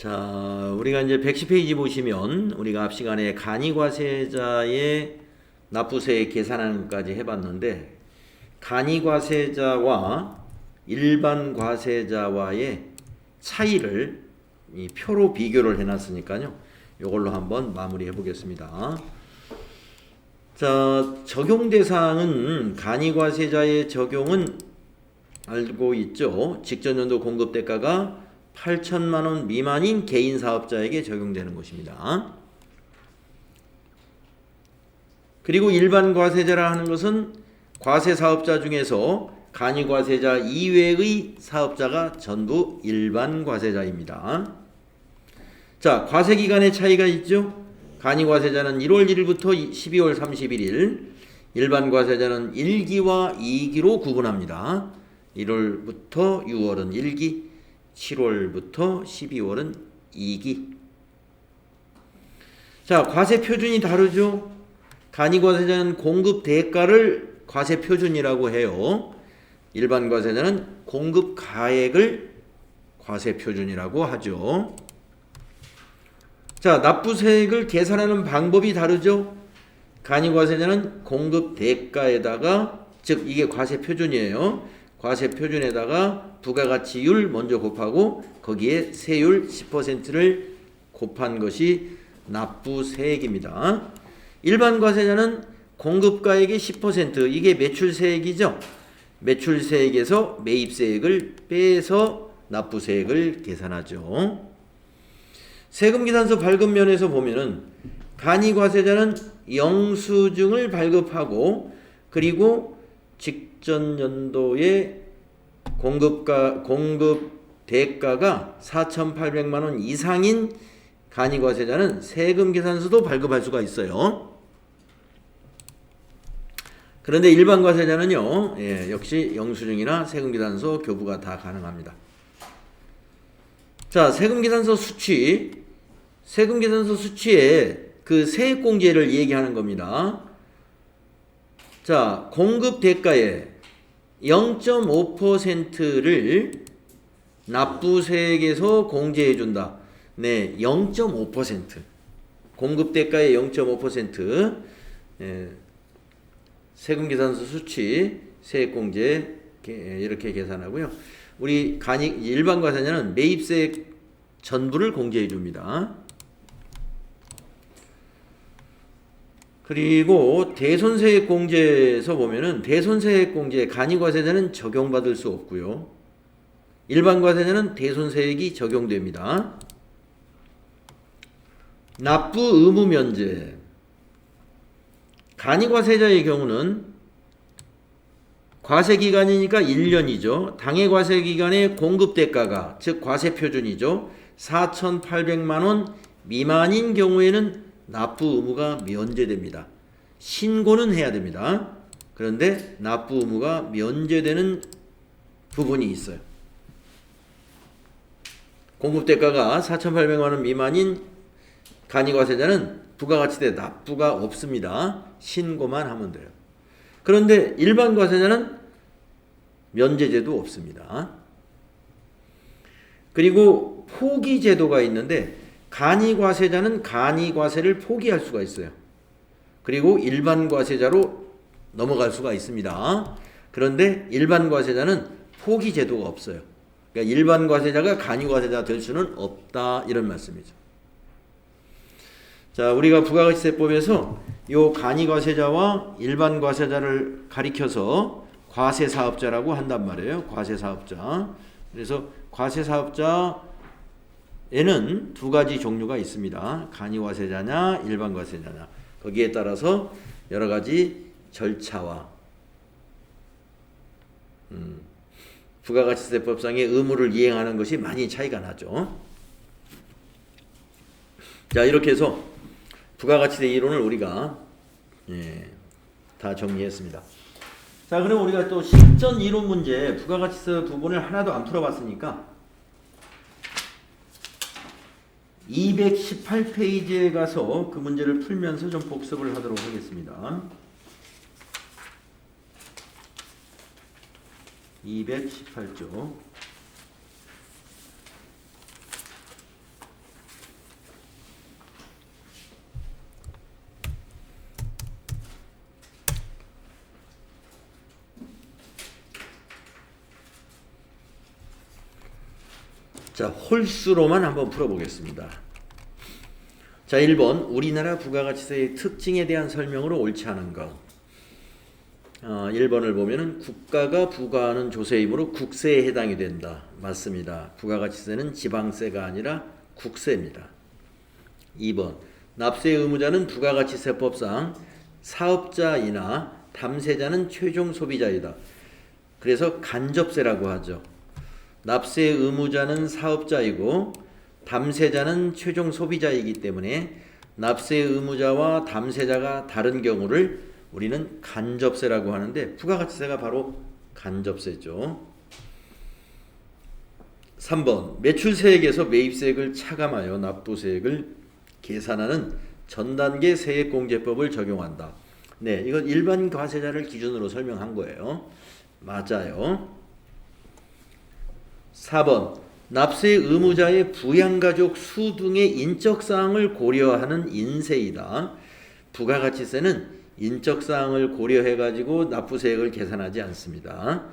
자, 우리가 이제 110페이지 보시면 우리가 앞 시간에 간이과세자의 납부세 계산하는 것까지 해봤는데, 간이과세자와 일반 과세자와의 차이를 이 표로 비교를 해놨으니까요. 이걸로 한번 마무리해 보겠습니다. 자, 적용 대상은 간이과세자의 적용은 알고 있죠. 직전 연도 공급 대가가 8천만 원 미만인 개인 사업자에게 적용되는 것입니다. 그리고 일반 과세자라 하는 것은 과세 사업자 중에서 간이과세자 이외의 사업자가 전부 일반 과세자입니다. 자, 과세 기간의 차이가 있죠. 간이과세자는 1월 1일부터 12월 31일, 일반 과세자는 1기와 2기로 구분합니다. 1월부터 6월은 1기, 7월부터 12월은 2기. 자, 과세 표준이 다르죠. 간이과세자는 공급 대가를 과세 표준이라고 해요. 일반 과세자는 공급 가액을 과세 표준이라고 하죠. 자, 납부세액을 계산하는 방법이 다르죠. 간이과세자는 공급 대가에다가, 즉 이게 과세 표준이에요. 과세 표준에다가 부가가치율 먼저 곱하고 거기에 세율 10%를 곱한 것이 납부세액입니다. 일반 과세자는 공급가액의 10%, 이게 매출세액이죠. 매출세액에서 매입세액을 빼서 납부세액을 계산하죠. 세금계산서 발급면에서 보면은 간이과세자는 영수증을 발급하고, 그리고 직전 연도의 공급 대가가 4,800만 원 이상인 간이과세자는 세금계산서도 발급할 수가 있어요. 그런데 일반 과세자는요, 역시 영수증이나 세금계산서 교부가 다 가능합니다. 자, 세금계산서 수취. 세금계산서 수취에 그 세액공제를 얘기하는 겁니다. 자, 공급 대가의 0.5%를 납부세액에서 공제해준다. 네, 0.5%. 공급 대가의 0.5%. 세금계산서 수취, 세액공제 이렇게 계산하고요. 우리 일반 과세자는 매입세액 전부를 공제해줍니다. 그리고 대손세액 공제에서 보면은 대손세액 공제 간이과세자는 적용받을 수 없고요. 일반 과세자는 대손세액이 적용됩니다. 납부 의무 면제. 간이과세자의 경우는 과세기간이니까 1년이죠. 당해 과세기간의 공급대가가, 즉 과세표준이죠, 4,800만원 미만인 경우에는 납부 의무가 면제됩니다. 신고는 해야 됩니다. 그런데 납부 의무가 면제되는 부분이 있어요. 공급대가가 4,800만원 미만인 간이과세자는 부가가치세 납부가 없습니다. 신고만 하면 돼요. 그런데 일반 과세자는 면제제도 없습니다. 그리고 포기제도가 있는데, 간이과세자는 간이과세를 포기할 수가 있어요. 그리고 일반 과세자로 넘어갈 수가 있습니다. 그런데 일반 과세자는 포기제도가 없어요. 그러니까 일반 과세자가 간이과세자 될 수는 없다, 이런 말씀이죠. 자, 우리가 부가가치세법에서 요 간이과세자와 일반 과세자를 가리켜서 과세사업자라고 한단 말이에요. 과세사업자. 그래서 과세사업자에는 두 가지 종류가 있습니다. 간이과세자냐 일반 과세자냐. 거기에 따라서 여러 가지 절차와 부가가치세법상의 의무를 이행하는 것이 많이 차이가 나죠. 자, 이렇게 해서 부가가치세 이론을 우리가 다 정리했습니다. 자, 그럼 우리가 또 실전 이론 문제 부가가치세 부분을 하나도 안 풀어봤으니까 218페이지에 가서 그 문제를 풀면서 좀 복습을 하도록 하겠습니다. 218쪽. 자, 홀수로만 한번 풀어보겠습니다. 자, 1번 우리나라 부가가치세의 특징에 대한 설명으로 옳지 않은 것. 1번을 보면은 국가가 부과하는 조세이므로 국세에 해당이 된다. 맞습니다. 부가가치세는 지방세가 아니라 국세입니다. 2번 납세 의무자는 부가가치세법상 사업자이나 담세자는 최종 소비자이다. 그래서 간접세라고 하죠. 납세 의무자는 사업자이고 담세자는 최종 소비자이기 때문에 납세 의무자와 담세자가 다른 경우를 우리는 간접세라고 하는데 부가가치세가 바로 간접세죠. 3번 매출세액에서 매입세액을 차감하여 납부세액을 계산하는 전단계 세액공제법을 적용한다. 네, 이건 일반 과세자를 기준으로 설명한 거예요. 맞아요. 4번 납세 의무자의 부양가족 수 등의 인적사항을 고려하는 인세이다. 부가가치세는 인적사항을 고려해가지고 납부세액을 계산하지 않습니다.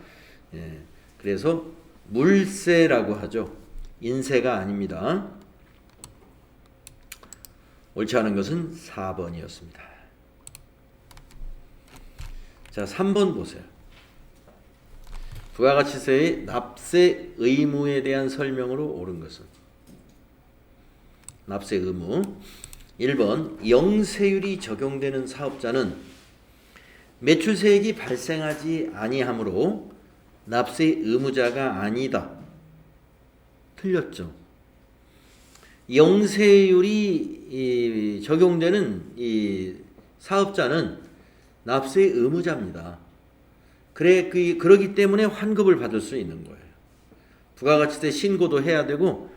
예, 그래서 물세라고 하죠. 인세가 아닙니다. 옳지 않은 것은 4번이었습니다. 자, 3번 보세요. 부가가치세의 납세 의무에 대한 설명으로 옳은 것은 납세 의무 1번 영세율이 적용되는 사업자는 매출세액이 발생하지 아니하므로 납세 의무자가 아니다. 틀렸죠. 영세율이 적용되는 이 사업자는 납세 의무자입니다. 그러기 때문에 환급을 받을 수 있는 거예요. 부가가치세 신고도 해야 되고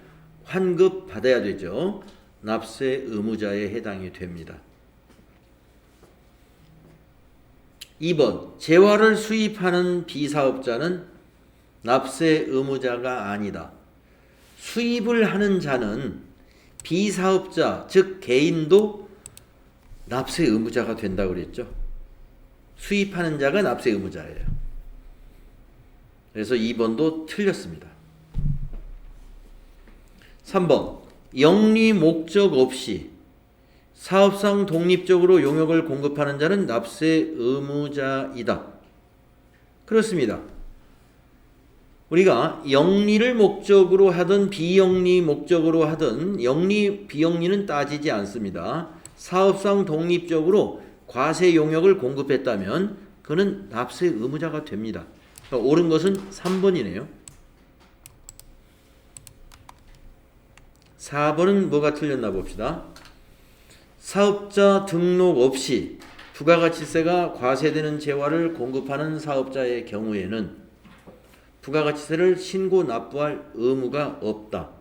환급 받아야 되죠. 납세 의무자에 해당이 됩니다. 2번 재화를 수입하는 비사업자는 납세 의무자가 아니다. 수입을 하는 자는 비사업자 즉 개인도 납세 의무자가 된다고 그랬죠. 수입하는 자가 납세 의무자예요. 그래서 2번도 틀렸습니다. 3번 영리 목적 없이 사업상 독립적으로 용역을 공급하는 자는 납세 의무자이다. 그렇습니다. 우리가 영리를 목적으로 하든 비영리 목적으로 하든 영리 비영리는 따지지 않습니다. 사업상 독립적으로 과세 용역을 공급했다면 그는 납세 의무자가 됩니다. 그러니까 옳은 것은 3번이네요. 4번은 뭐가 틀렸나 봅시다. 사업자 등록 없이 부가가치세가 과세되는 재화를 공급하는 사업자의 경우에는 부가가치세를 신고 납부할 의무가 없다.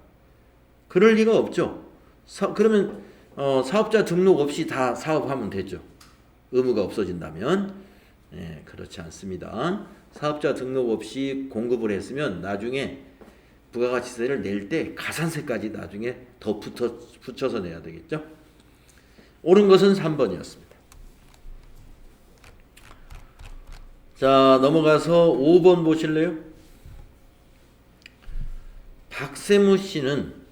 그럴 리가 없죠. 그러면 사업자 등록 없이 다 사업하면 되죠. 의무가 없어진다면. 네, 그렇지 않습니다. 사업자 등록 없이 공급을 했으면 나중에 부가가치세를 낼 때 가산세까지 나중에 더 붙여서 내야 되겠죠. 옳은 것은 3번이었습니다. 자, 넘어가서 5번 보실래요? 박세무 씨는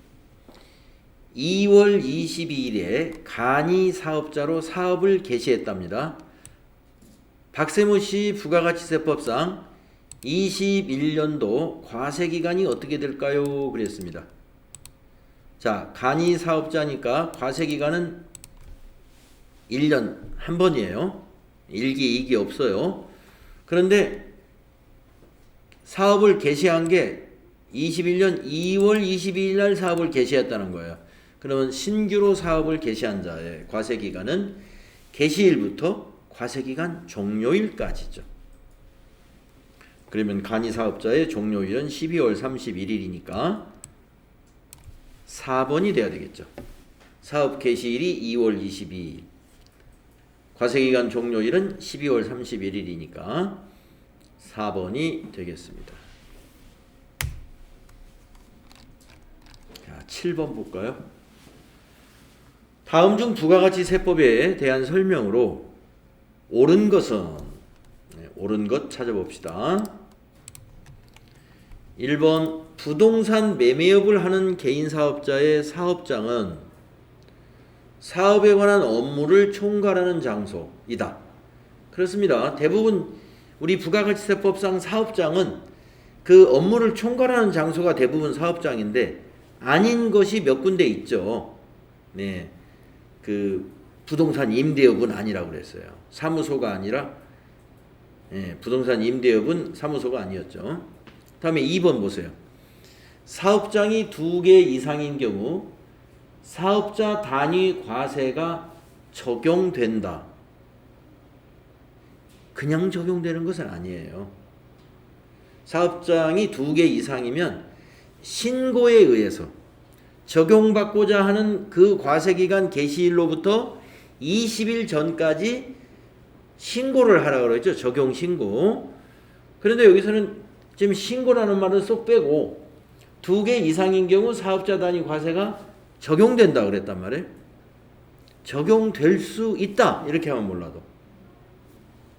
2월 22일에 간이 사업자로 사업을 개시했답니다. 박세무 씨 부가가치세법상 21년도 과세기간이 어떻게 될까요? 그랬습니다. 자, 간이 사업자니까 과세기간은 1년 한 번이에요. 1기, 2기 없어요. 그런데 사업을 개시한 게 21년 2월 22일 날 사업을 개시했다는 거예요. 그러면 신규로 사업을 개시한 자의 과세기간은 개시일부터 과세기간 종료일까지죠. 그러면 간이 사업자의 종료일은 12월 31일이니까 4번이 돼야 되겠죠. 사업 개시일이 2월 22일. 과세기간 종료일은 12월 31일이니까 4번이 되겠습니다. 자, 7번 볼까요? 다음 중 부가가치세법에 대한 설명으로 옳은 것은 옳은 것 찾아봅시다. 1번 부동산 매매업을 하는 개인 사업자의 사업장은 사업에 관한 업무를 총괄하는 장소이다. 그렇습니다. 대부분 우리 부가가치세법상 사업장은 그 업무를 총괄하는 장소가 대부분 사업장인데 아닌 것이 몇 군데 있죠. 네, 그 부동산 임대업은 아니라고 그랬어요. 사무소가 아니라 부동산 임대업은 사무소가 아니었죠. 다음에 2번 보세요. 사업장이 2개 이상인 경우 사업자 단위 과세가 적용된다. 그냥 적용되는 것은 아니에요. 사업장이 2개 이상이면 신고에 의해서 적용받고자 하는 그 과세기간 개시일로부터 20일 전까지 신고를 하라고 그랬죠. 적용신고. 그런데 여기서는 지금 신고라는 말을 쏙 빼고 2개 이상인 경우 사업자 단위 과세가 적용된다 그랬단 말이에요. 적용될 수 있다 이렇게 하면 몰라도.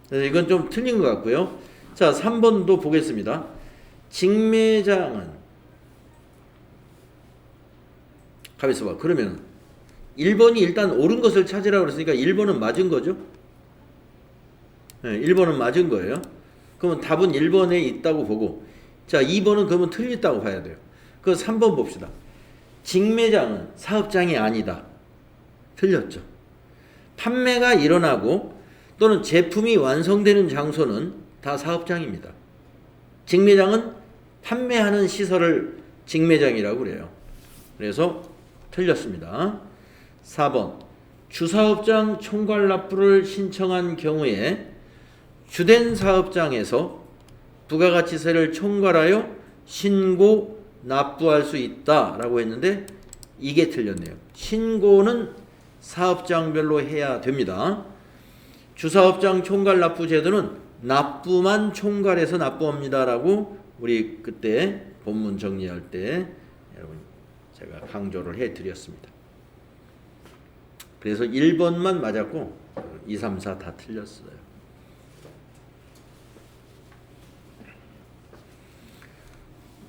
그래서 이건 좀 틀린 것 같고요. 자, 3번도 보겠습니다. 직매장은 가만있어 봐. 그러면 1번이 일단 옳은 것을 찾으라고 그랬으니까 1번은 맞은 거죠? 네, 1번은 맞은 거예요. 그러면 답은 1번에 있다고 보고, 자, 2번은 그러면 틀렸다고 봐야 돼요. 그 3번 봅시다. 직매장은 사업장이 아니다. 틀렸죠. 판매가 일어나고 또는 제품이 완성되는 장소는 다 사업장입니다. 직매장은 판매하는 시설을 직매장이라고 그래요. 그래서 틀렸습니다. 4번 주사업장 총괄 납부를 신청한 경우에 주된 사업장에서 부가가치세를 총괄하여 신고 납부할 수 있다라고 했는데 이게 틀렸네요. 신고는 사업장별로 해야 됩니다. 주사업장 총괄 납부 제도는 납부만 총괄해서 납부합니다라고 우리 그때 본문 정리할 때 여러분 제가 강조를 해드렸습니다. 그래서 1번만 맞았고 2, 3, 4 다 틀렸어요.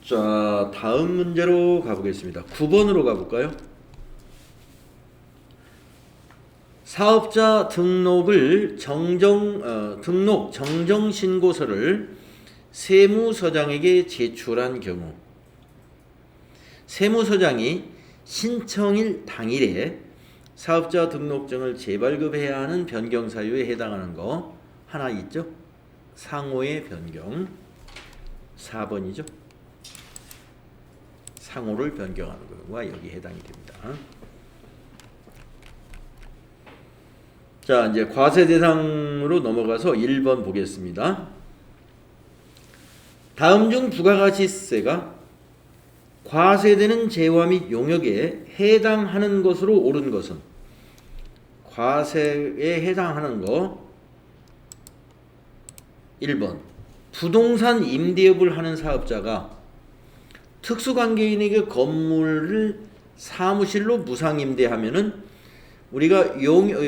자, 다음 문제로 가보겠습니다. 9번으로 가볼까요? 사업자 등록을 등록 정정신고서를 세무서장에게 제출한 경우 세무서장이 신청일 당일에 사업자 등록증을 재발급해야 하는 변경사유에 해당하는 거 하나 있죠? 상호의 변경 4번이죠? 상호를 변경하는 것과 여기 해당이 됩니다. 자, 이제 과세 대상으로 넘어가서 1번 보겠습니다. 다음 중 부가가치세가 과세되는 재화 및 용역에 해당하는 것으로 옳은 것은 과세에 해당하는 거 1번 부동산 임대업을 하는 사업자가 특수관계인에게 건물을 사무실로 무상임대하면은 우리가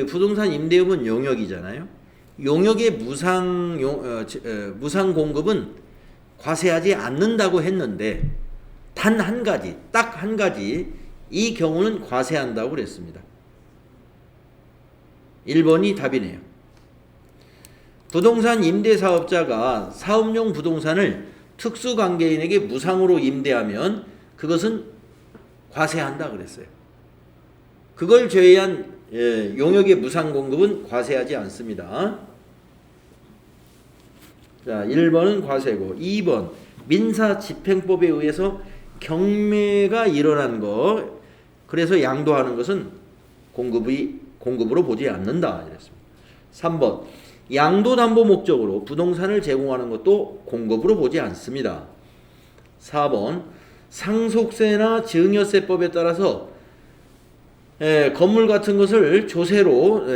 부동산 임대업은 용역이잖아요. 용역의 무상 공급은 과세하지 않는다고 했는데 단 한 가지, 딱 한 가지 이 경우는 과세한다고 그랬습니다. 1번이 답이네요. 부동산 임대사업자가 사업용 부동산을 특수관계인에게 무상으로 임대하면 그것은 과세한다 그랬어요. 그걸 제외한 용역의 무상 공급은 과세하지 않습니다. 자, 1번은 과세고 2번 민사집행법에 의해서 경매가 일어난 거 그래서 양도하는 것은 공급으로 보지 않는다 이랬습니다. 3번 양도담보 목적으로 부동산을 제공하는 것도 공급으로 보지 않습니다. 4번 상속세나 증여세법에 따라서 건물 같은 것을 조세로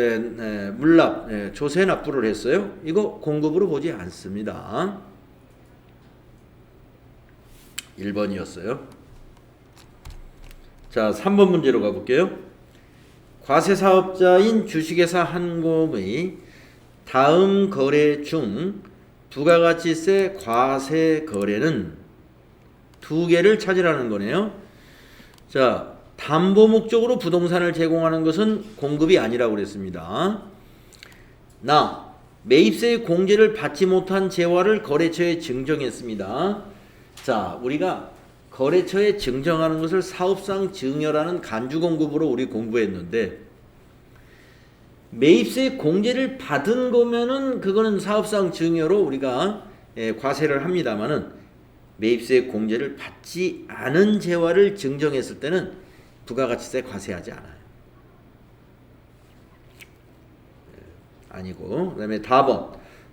조세 납부를 했어요. 이거 공급으로 보지 않습니다. 1번이었어요. 자, 3번 문제로 가볼게요. 과세사업자인 주식회사 한곰의 다음 거래 중 부가가치세 과세 거래는 두 개를 찾으라는 거네요. 자, 담보 목적으로 부동산을 제공하는 것은 공급이 아니라고 그랬습니다. 매입세의 공제를 받지 못한 재화를 거래처에 증정했습니다. 자, 우리가 거래처에 증정하는 것을 사업상 증여라는 간주공급으로 우리 공부했는데, 매입세 공제를 받은 거면은 그거는 사업상 증여로 우리가 과세를 합니다만은, 매입세 공제를 받지 않은 재화를 증정했을 때는 부가가치세 과세하지 않아요. 아니고, 그 다음에 다번,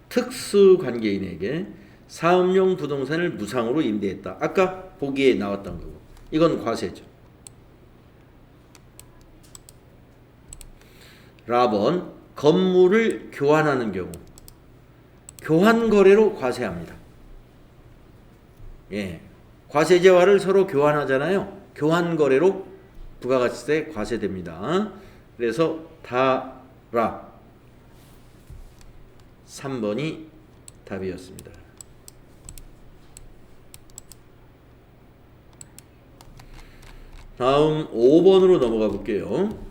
특수관계인에게 사업용 부동산을 무상으로 임대했다. 아까 보기에 나왔던 거고, 이건 과세죠. 라번, 건물을 교환하는 경우 교환 거래로 과세합니다. 예, 과세 재화를 서로 교환하잖아요. 교환 거래로 부가가치세 과세됩니다. 그래서 다라 3번이 답이었습니다. 다음 5번으로 넘어가 볼게요.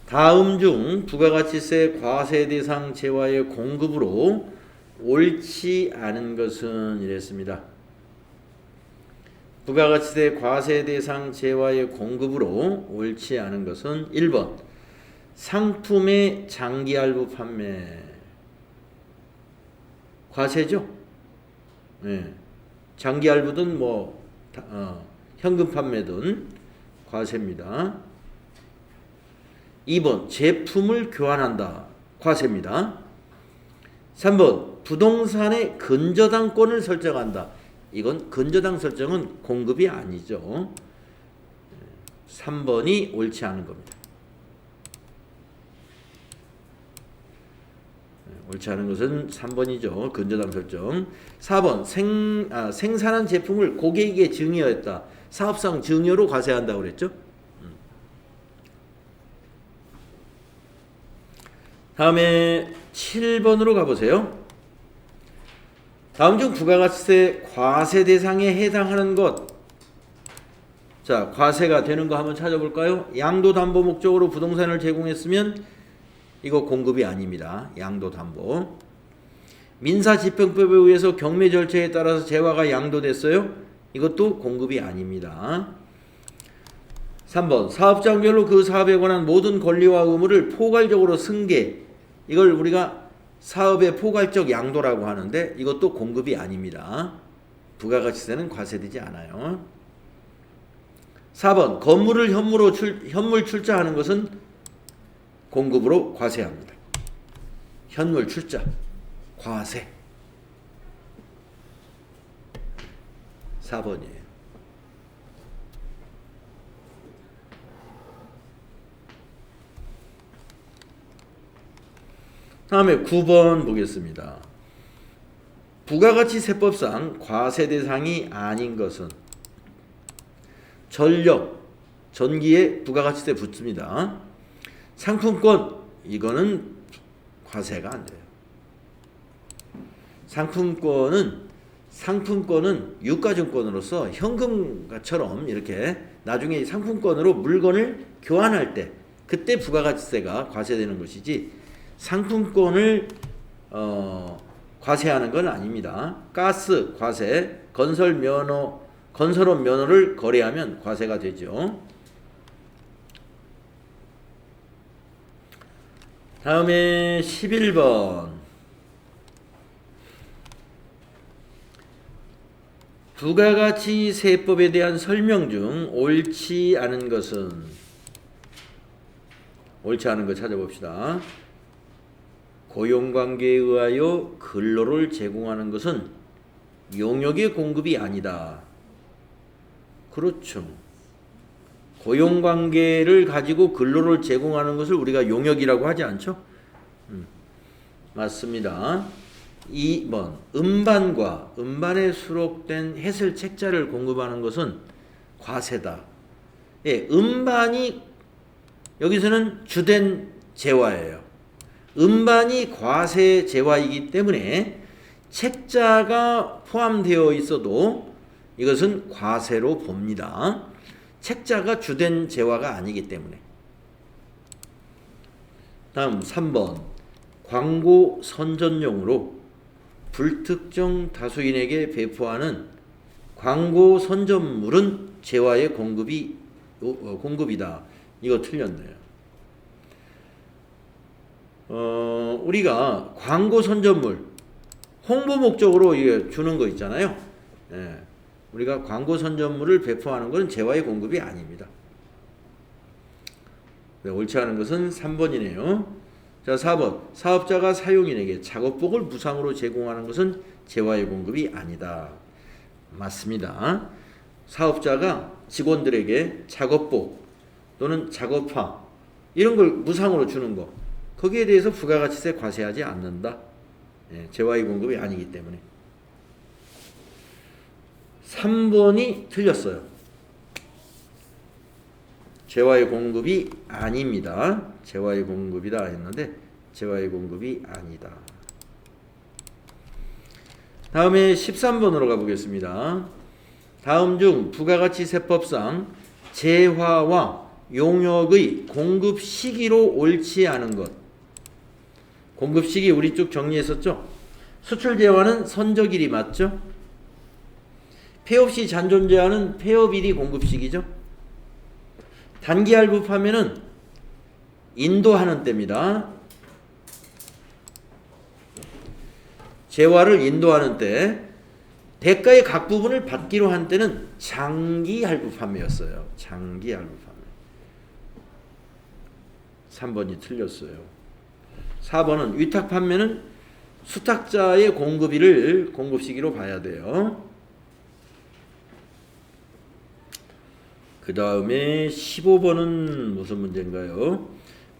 다음 중 부가가치세 과세 대상 재화의 공급으로 옳지 않은 것은 이랬습니다. 부가가치세 과세 대상 재화의 공급으로 옳지 않은 것은 1번 상품의 장기할부 판매 과세죠. 네. 장기할부든 현금 판매든 과세입니다. 2번 제품을 교환한다. 과세입니다. 3번 부동산의 근저당권을 설정한다. 이건 근저당 설정은 공급이 아니죠. 3번이 옳지 않은 겁니다. 옳지 않은 것은 3번이죠. 근저당 설정. 4번 생산한 제품을 고객에게 증여했다. 사업상 증여로 과세한다고 그랬죠. 다음에 7번으로 가보세요. 다음 중 부가가치세 과세 대상에 해당하는 것. 자, 과세가 되는 거 한번 찾아볼까요? 양도담보 목적으로 부동산을 제공했으면 이거 공급이 아닙니다. 양도담보. 민사집행법에 의해서 경매 절차에 따라서 재화가 양도됐어요? 이것도 공급이 아닙니다. 3번 사업장별로 그 사업에 관한 모든 권리와 의무를 포괄적으로 승계. 이걸 우리가 사업의 포괄적 양도라고 하는데 이것도 공급이 아닙니다. 부가가치세는 과세되지 않아요. 4번 건물을 현물 출자하는 것은 공급으로 과세합니다. 현물 출자 과세 4번이에요. 다음에 9번 보겠습니다. 부가가치세법상 과세 대상이 아닌 것은 전력, 전기에 부가가치세 붙습니다. 상품권, 이거는 과세가 안 돼요. 상품권은 유가증권으로서 현금처럼 이렇게 나중에 상품권으로 물건을 교환할 때 그때 부가가치세가 과세되는 것이지 상품권을 과세하는 건 아닙니다. 가스 과세, 건설업 면허를 거래하면 과세가 되죠. 다음에 11번 부가가치세법에 대한 설명 중 옳지 않은 것은 옳지 않은 거 찾아봅시다. 고용관계에 의하여 근로를 제공하는 것은 용역의 공급이 아니다. 그렇죠. 고용관계를 가지고 근로를 제공하는 것을 우리가 용역이라고 하지 않죠? 맞습니다. 2번 음반과 음반에 수록된 해설 책자를 공급하는 것은 과세다. 예, 음반이 여기서는 주된 재화예요. 음반이 과세 재화이기 때문에 책자가 포함되어 있어도 이것은 과세로 봅니다. 책자가 주된 재화가 아니기 때문에. 다음 3번. 광고 선전용으로 불특정 다수인에게 배포하는 광고 선전물은 재화의 공급이다. 이거 틀렸네요. 우리가 광고 선전물, 홍보 목적으로 이게 주는 거 있잖아요. 예. 우리가 광고 선전물을 배포하는 것은 재화의 공급이 아닙니다. 네, 옳지 않은 것은 3번이네요. 자, 4번. 사업자가 사용인에게 작업복을 무상으로 제공하는 것은 재화의 공급이 아니다. 맞습니다. 사업자가 직원들에게 작업복 또는 작업화 이런 걸 무상으로 주는 거, 거기에 대해서 부가가치세 과세하지 않는다. 예, 재화의 공급이 아니기 때문에. 3번이 틀렸어요. 재화의 공급이 아닙니다. 재화의 공급이다 했는데 재화의 공급이 아니다. 다음에 13번으로 가보겠습니다. 다음 중 부가가치세법상 재화와 용역의 공급 시기로 옳지 않은 것. 공급 시기 우리 쭉 정리했었죠. 수출 재화는 선적일이 맞죠. 폐업 시 잔존 재화는 폐업일이 공급 시기죠. 단기 할부파면은 인도하는 때입니다. 재화를 인도하는 때 대가의 각 부분을 받기로 한 때는 장기 할부 판매였어요. 장기 할부 판매. 3번이 틀렸어요. 4번은 위탁 판매는 수탁자의 공급일을 공급 시기로 봐야 돼요. 그 다음에 15번은 무슨 문제인가요?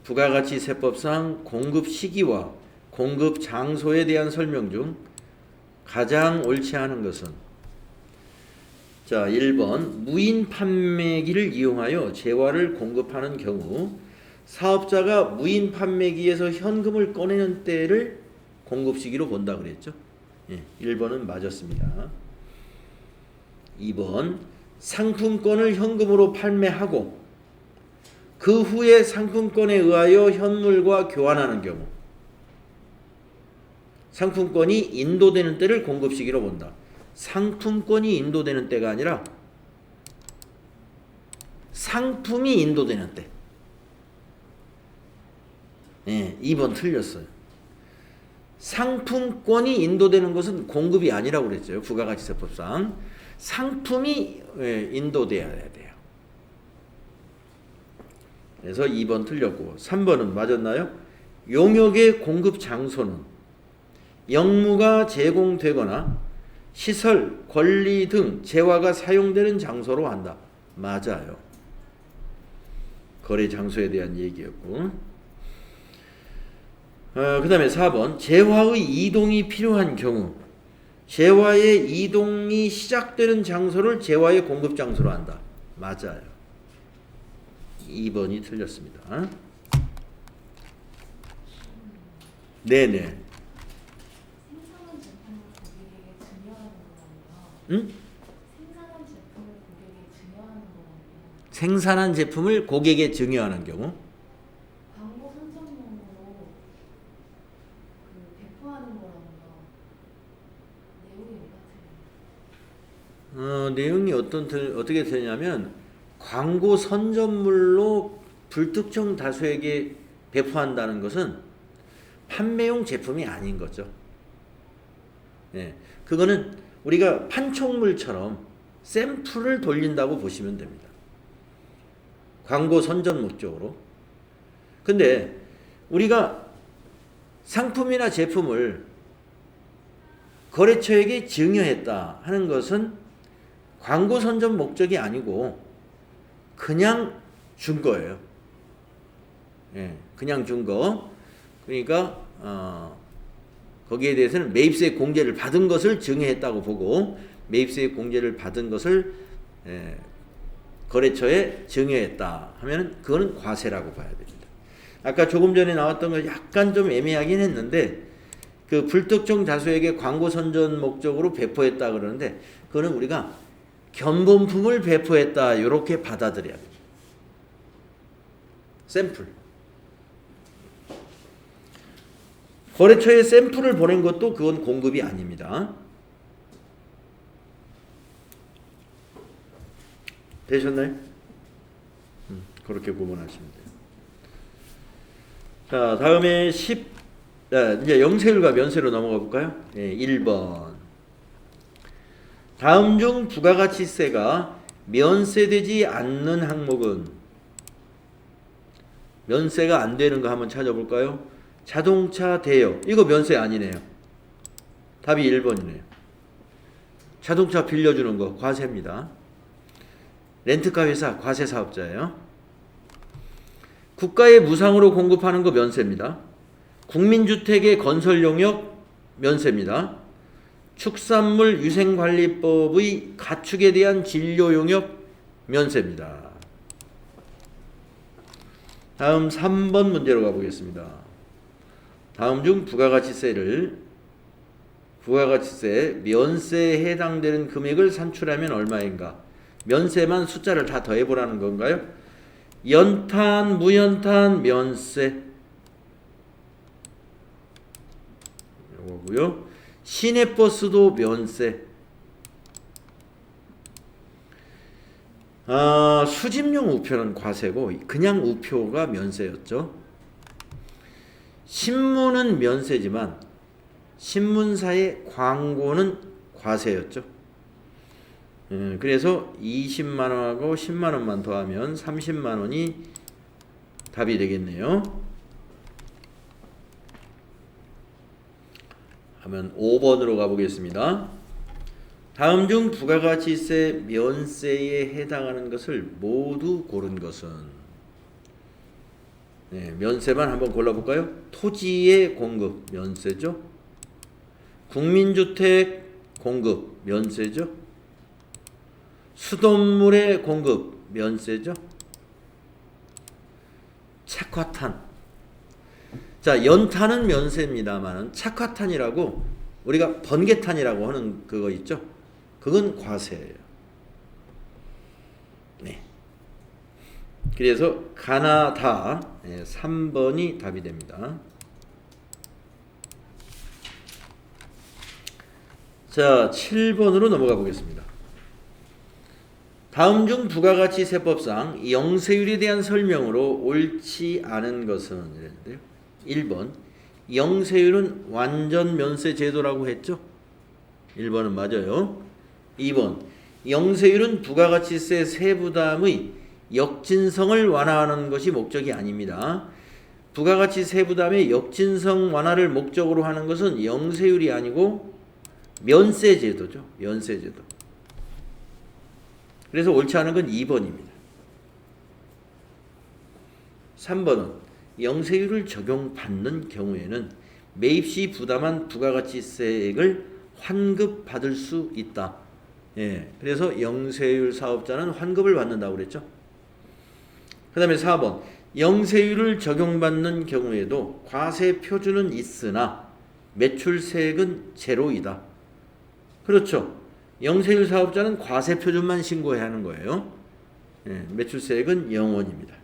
부가가치세법상 공급 시기와 공급 장소에 대한 설명 중 가장 옳지 않은 것은, 자, 1번 무인 판매기를 이용하여 재화를 공급하는 경우 사업자가 무인 판매기에서 현금을 꺼내는 때를 공급 시기로 본다 그랬죠. 예, 1번은 맞았습니다. 2번 상품권을 현금으로 판매하고 그 후에 상품권에 의하여 현물과 교환하는 경우 상품권이 인도되는 때를 공급 시기로 본다. 상품권이 인도되는 때가 아니라 상품이 인도되는 때. 예, 2번 틀렸어요. 상품권이 인도되는 것은 공급이 아니라고 그랬죠. 부가가치세법상. 상품이 인도돼야 돼요. 그래서 2번 틀렸고 3번은 맞았나요? 용역의 공급 장소는 영무가 제공되거나 시설, 권리 등 재화가 사용되는 장소로 한다. 맞아요. 거래 장소에 대한 얘기였고. 그 다음에 4번 재화의 이동이 필요한 경우 재화의 이동이 시작되는 장소를 재화의 공급 장소로 한다. 맞아요. 2번이 틀렸습니다. 네네. 응? 생산한 제품을 고객에 증여하는 경우. 광고 선전용으로 배포하는 거라면요. 내용이 내용이 어떻게 되냐면 광고 선전물로 불특정 다수에게 배포한다는 것은 판매용 제품이 아닌 거죠. 네, 그거는 우리가 판촉물처럼 샘플을 돌린다고 보시면 됩니다. 광고 선전 목적으로. 근데 우리가 상품이나 제품을 거래처에게 증여했다 하는 것은 광고 선전 목적이 아니고 그냥 준 거예요. 예, 그냥 준 거. 그러니까 거기에 대해서는 매입세 공제를 받은 것을 증여했다고 보고 매입세 공제를 받은 것을 거래처에 증여했다 하면 그거는 과세라고 봐야 됩니다. 아까 조금 전에 나왔던 거 약간 좀 애매하긴 했는데 그 불특정 다수에게 광고 선전 목적으로 배포했다 그러는데 그거는 우리가 견본품을 배포했다. 이렇게 받아들여야 돼요. 샘플. 거래처에 샘플을 보낸 것도 그건 공급이 아닙니다. 되셨나요? 그렇게 구분하시면 돼요. 자, 다음에 이제 영세율과 면세로 넘어가 볼까요? 1번. 다음 중 부가가치세가 면세되지 않는 항목은, 면세가 안 되는 거 한번 찾아볼까요? 자동차 대여. 이거 면세 아니네요. 답이 1번이네요. 자동차 빌려주는 거 과세입니다. 렌트카 회사 과세 사업자예요. 국가에 무상으로 공급하는 거 면세입니다. 국민주택의 건설 용역 면세입니다. 축산물 위생관리법의 가축에 대한 진료 용역 면세입니다. 다음 3번 문제로 가보겠습니다. 다음 중 부가가치세 면세에 해당되는 금액을 산출하면 얼마인가? 면세만 숫자를 다 더해보라는 건가요? 연탄, 무연탄, 면세 요거고요. 시내버스도 면세. 수집용 우표는 과세고 그냥 우표가 면세였죠. 신문은 면세지만 신문사의 광고는 과세였죠. 그래서 20만원하고 10만원만 더하면 30만원이 답이 되겠네요. 하면 5번으로 가보겠습니다. 다음 중 부가가치세 면세에 해당하는 것을 모두 고른 것은, 면세만 한번 골라볼까요? 토지의 공급 면세죠. 국민주택 공급 면세죠. 수돗물의 공급 면세죠. 착화탄. 자, 연탄은 면세입니다만 착화탄이라고 우리가 번개탄이라고 하는 그거 있죠. 그건 과세예요. 네. 그래서 가나다 3번이 답이 됩니다. 자, 7번으로 넘어가 보겠습니다. 다음 중 부가가치세법상 영세율에 대한 설명으로 옳지 않은 것은 이랬는데요. 1번 영세율은 완전 면세 제도라고 했죠. 1번은 맞아요. 2번 영세율은 부가가치세 세부담의 역진성을 완화하는 것이 목적이 아닙니다. 부가가치 세부담의 역진성 완화를 목적으로 하는 것은 영세율이 아니고 면세제도죠. 면세제도. 그래서 옳지 않은 건 2번입니다. 3번은 영세율을 적용받는 경우에는 매입시 부담한 부가가치세액을 환급받을 수 있다. 그래서 영세율 사업자는 환급을 받는다고 그랬죠. 그 다음에 4번 영세율을 적용받는 경우에도 과세 표준은 있으나 매출세액은 제로이다. 그렇죠. 영세율 사업자는 과세 표준만 신고해야 하는 거예요. 매출세액은 0원입니다.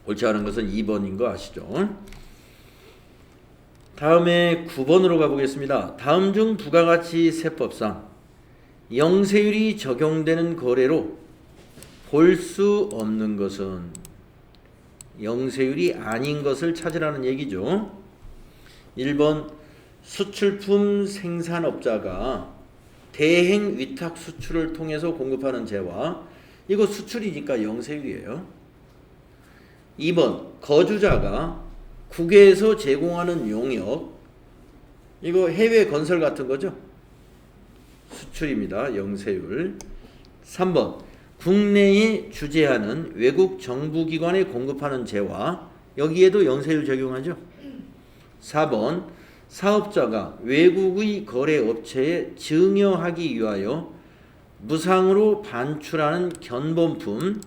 옳지 않은 것은 2번인 거 아시죠? 다음에 9번으로 가보겠습니다. 다음 중 부가가치세법상 영세율이 적용되는 거래로 볼 수 없는 것은, 영세율이 아닌 것을 찾으라는 얘기죠. 1번 수출품 생산업자가 대행 위탁 수출을 통해서 공급하는 재화, 이거 수출이니까 영세율이에요. 2번 거주자가 국외에서 제공하는 용역, 이거 해외 건설 같은 거죠. 수출입니다. 영세율. 3번 국내에 주재하는 외국 정부기관에 공급하는 재화, 여기에도 영세율 적용하죠. 4번 사업자가 외국의 거래업체에 증여하기 위하여 무상으로 반출하는 견본품,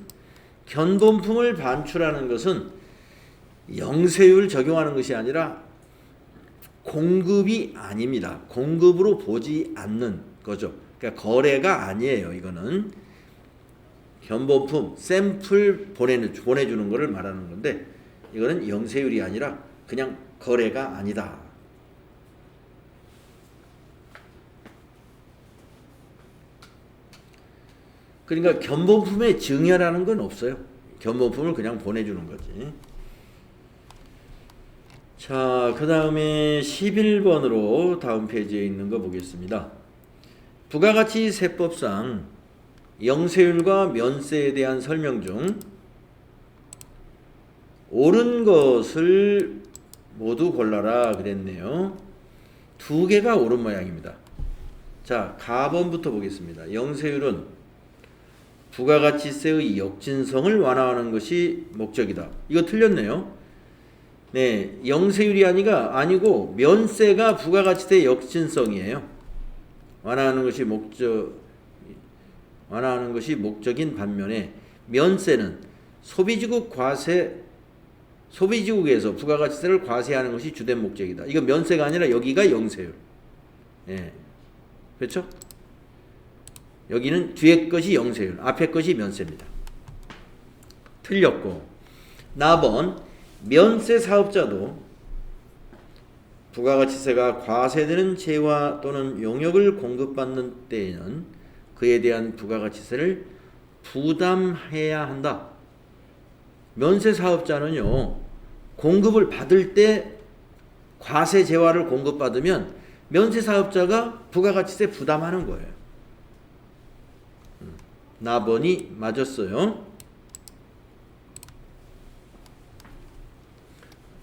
견본품을 반출하는 것은 영세율 적용하는 것이 아니라 공급이 아닙니다. 공급으로 보지 않는 거죠. 그러니까 거래가 아니에요. 이거는 견본품 샘플 보내주는 거를 말하는 건데 이거는 영세율이 아니라 그냥 거래가 아니다. 그러니까 견본품의 증여라는 건 없어요. 견본품을 그냥 보내주는 거지. 자, 그 다음에 11번으로 다음 페이지에 있는 거 보겠습니다. 부가가치 세법상 영세율과 면세에 대한 설명 중 옳은 것을 모두 골라라 그랬네요. 두 개가 옳은 모양입니다. 자, 가번부터 보겠습니다. 영세율은 부가가치세의 역진성을 완화하는 것이 목적이다. 이거 틀렸네요. 네, 영세율이 아니고 면세가 부가가치세 역진성이에요. 완화하는 것이 목적인 반면에 면세는 소비지국에서 부가가치세를 과세하는 것이 주된 목적이다. 이거 면세가 아니라 여기가 영세율. 예, 그렇죠? 여기는 뒤에 것이 영세율, 앞에 것이 면세입니다. 틀렸고, 나번 면세 사업자도 부가가치세가 과세되는 재화 또는 용역을 공급받는 때에는 그에 대한 부가가치세를 부담해야 한다. 면세 사업자는요, 공급을 받을 때 과세 재화를 공급받으면 면세 사업자가 부가가치세 부담하는 거예요. 나번이 맞았어요.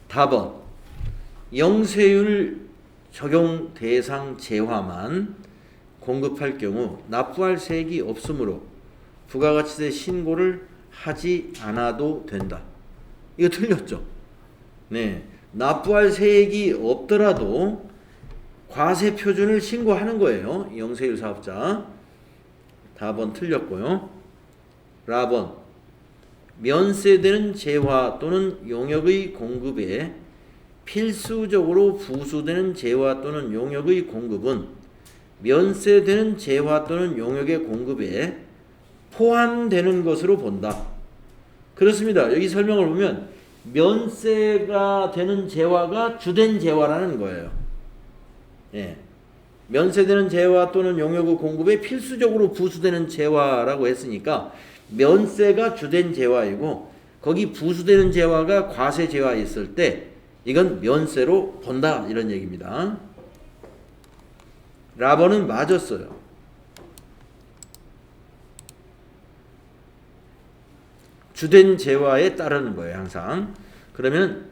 다번 영세율 적용 대상 재화만 공급할 경우 납부할 세액이 없으므로 부가가치세 신고를 하지 않아도 된다. 이거 틀렸죠? 네, 납부할 세액이 없더라도 과세 표준을 신고하는 거예요. 영세율 사업자. 다번 틀렸고요. 라번 면세되는 재화 또는 용역의 공급에 필수적으로 부수되는 재화 또는 용역의 공급은 면세되는 재화 또는 용역의 공급에 포함되는 것으로 본다. 그렇습니다. 여기 설명을 보면 면세가 되는 재화가 주된 재화라는 거예요. 예. 면세되는 재화 또는 용역의 공급에 필수적으로 부수되는 재화라고 했으니까 면세가 주된 재화이고 거기 부수되는 재화가 과세 재화였을 때 이건 면세로 본다 이런 얘기입니다. 라번은 맞았어요. 주된 재화에 따르는 거예요. 항상. 그러면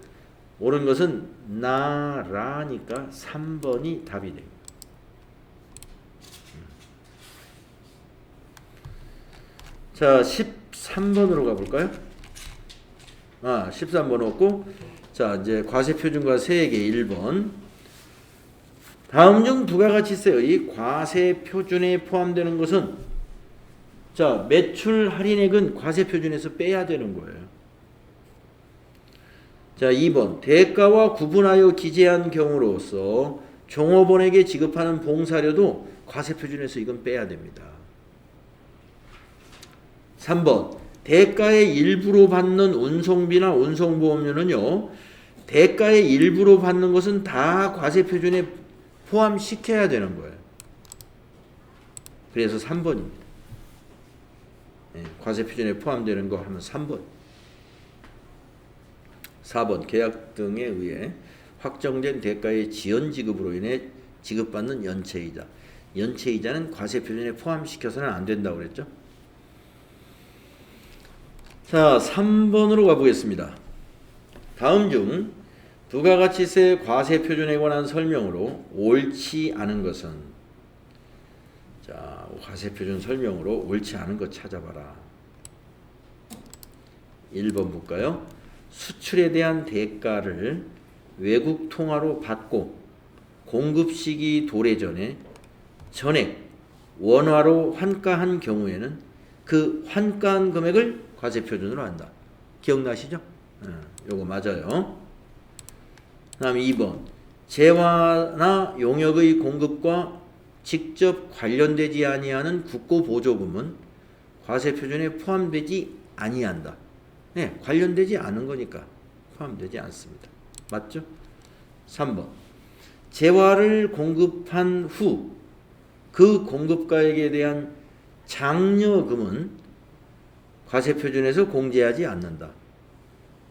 옳은 것은 나라니까 3번이 답이 됩니다. 자, 13번으로 가볼까요? 13번 없고, 자, 이제 과세표준과 세액의 1번. 다음 중 부가가치세의 과세표준에 포함되는 것은, 자, 매출 할인액은 과세표준에서 빼야 되는 거예요. 자, 2번. 대가와 구분하여 기재한 경우로서 종업원에게 지급하는 봉사료도 과세표준에서 이건 빼야 됩니다. 3번 대가의 일부로 받는 운송비나 운송보험료는요, 대가의 일부로 받는 것은 다 과세표준에 포함시켜야 되는 거예요. 그래서 3번입니다. 네, 과세표준에 포함되는 거 하면 3번. 4번 계약 등에 의해 확정된 대가의 지연 지급으로 인해 지급받는 연체이자. 연체이자는 과세표준에 포함시켜서는 안 된다고 그랬죠. 자, 3번으로 가보겠습니다. 다음 중 부가가치세 과세표준에 관한 설명으로 옳지 않은 것은, 자, 과세표준 설명으로 옳지 않은 것 찾아봐라. 1번 볼까요? 수출에 대한 대가를 외국 통화로 받고 공급 시기 도래 전에 전액 원화로 환가한 경우에는 그 환가한 금액을 과세표준으로 한다. 기억나시죠? 요거 맞아요. 그 다음에 2번 재화나 용역의 공급과 직접 관련되지 아니하는 국고보조금은 과세표준에 포함되지 아니한다. 네, 관련되지 않은 거니까 포함되지 않습니다. 맞죠? 3번. 재화를 공급한 후 그 공급가액에 대한 장려금은 과세표준에서 공제하지 않는다.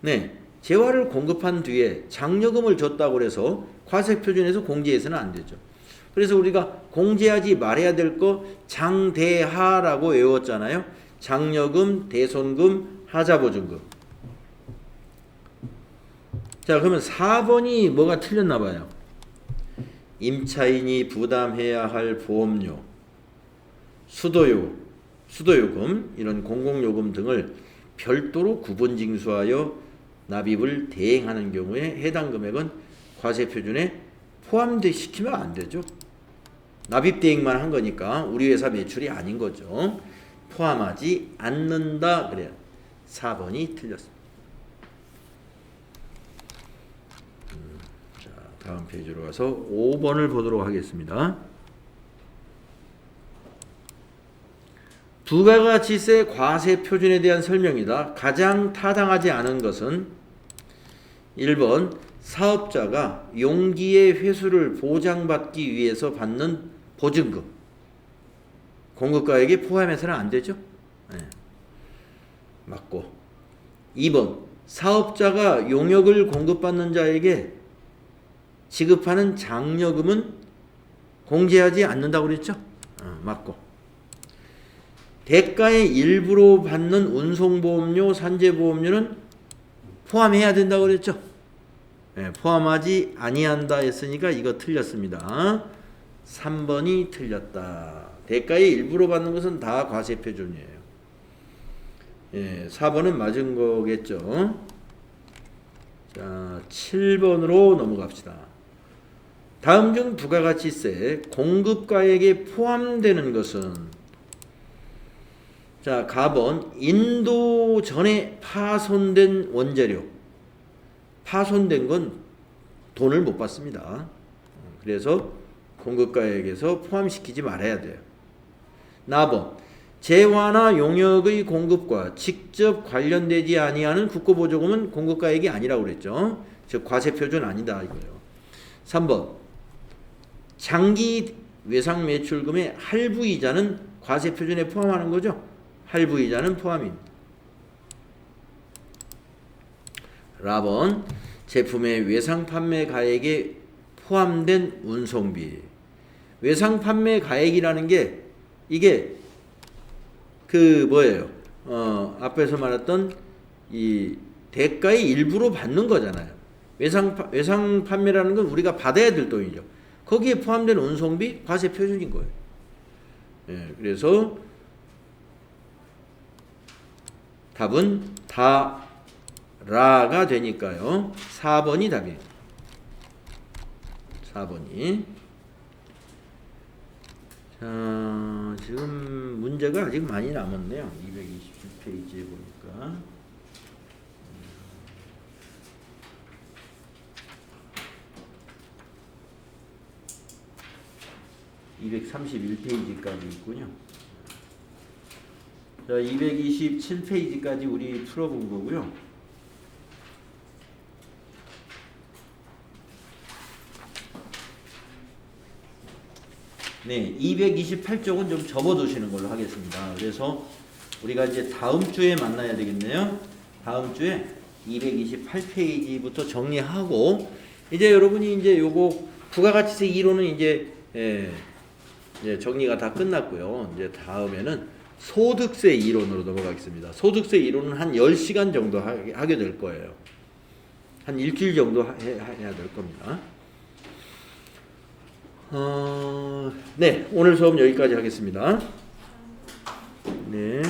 네, 재화를 공급한 뒤에 장려금을 줬다고 해서 과세표준에서 공제해서는 안 되죠. 그래서 우리가 공제하지 말아야 될 거 장대하라고 외웠잖아요. 장려금, 대손금, 하자보증금. 자, 그러면 4번이 뭐가 틀렸나 봐요. 임차인이 부담해야 할 보험료, 수도요금, 이런 공공요금 등을 별도로 구분징수하여 납입을 대행하는 경우에 해당 금액은 과세표준에 포함시키면 안 되죠. 납입 대행만 한 거니까 우리 회사 매출이 아닌 거죠. 포함하지 않는다 그래요. 4번이 틀렸습니다. 자, 다음 페이지로 가서 5번을 보도록 하겠습니다. 부가가치세 과세 표준에 대한 설명이다. 가장 타당하지 않은 것은 1번 사업자가 용기의 회수를 보장받기 위해서 받는 보증금. 공급가액에 포함해서는 안 되죠. 네. 맞고. 2번 사업자가 용역을 공급받는 자에게 지급하는 장려금은 공제하지 않는다고 그랬죠. 맞고. 대가의 일부로 받는 운송보험료, 산재보험료는 포함해야 된다고 그랬죠. 네, 포함하지 아니한다 했으니까 이거 틀렸습니다. 3번이 틀렸다. 대가의 일부로 받는 것은 다 과세표준이에요. 예, 4번은 맞은 거겠죠. 자, 7번으로 넘어갑시다. 다음 중 부가가치세 공급가액에 포함되는 것은 자, 가번 인도 전에 파손된 원재료. 파손된 건 돈을 못 받습니다. 그래서 공급가액에서 포함시키지 말아야 돼요. 나번 재화나 용역의 공급과 직접 관련되지 아니하는 국고보조금은 공급가액이 아니라고 그랬죠. 즉 과세표준 아니다 이거예요. 3번 장기 외상매출금의 할부이자는 과세표준에 포함하는 거죠. 할부이자는 포함입니다. 라번 제품의 외상판매 가액에 포함된 운송비. 외상판매 가액이라는 게 이게 그 뭐예요? 앞에서 말했던 이 대가의 일부로 받는 거잖아요. 외상 판매라는 건 우리가 받아야 될 돈이죠. 거기에 포함된 운송비 과세 표준인 거예요. 예, 그래서 답은 다라가 되니까요. 4번이 답이에요. 4번이. 자, 지금 문제가 아직 많이 남았네요. 227페이지에 보니까. 231페이지까지 있군요. 자, 227페이지까지 우리 풀어본 거고요. 네, 228쪽은 좀 접어두시는 걸로 하겠습니다. 그래서 우리가 이제 다음 주에 만나야 되겠네요. 다음 주에 228페이지부터 정리하고 이제 여러분이 이제 요거 부가가치세 이론은 이제 정리가 다 끝났고요. 이제 다음에는 소득세 이론으로 넘어가겠습니다. 소득세 이론은 한 10시간 정도 하게 될 거예요. 한 일주일 정도 해야 될 겁니다. 네, 오늘 수업 여기까지 하겠습니다. 네.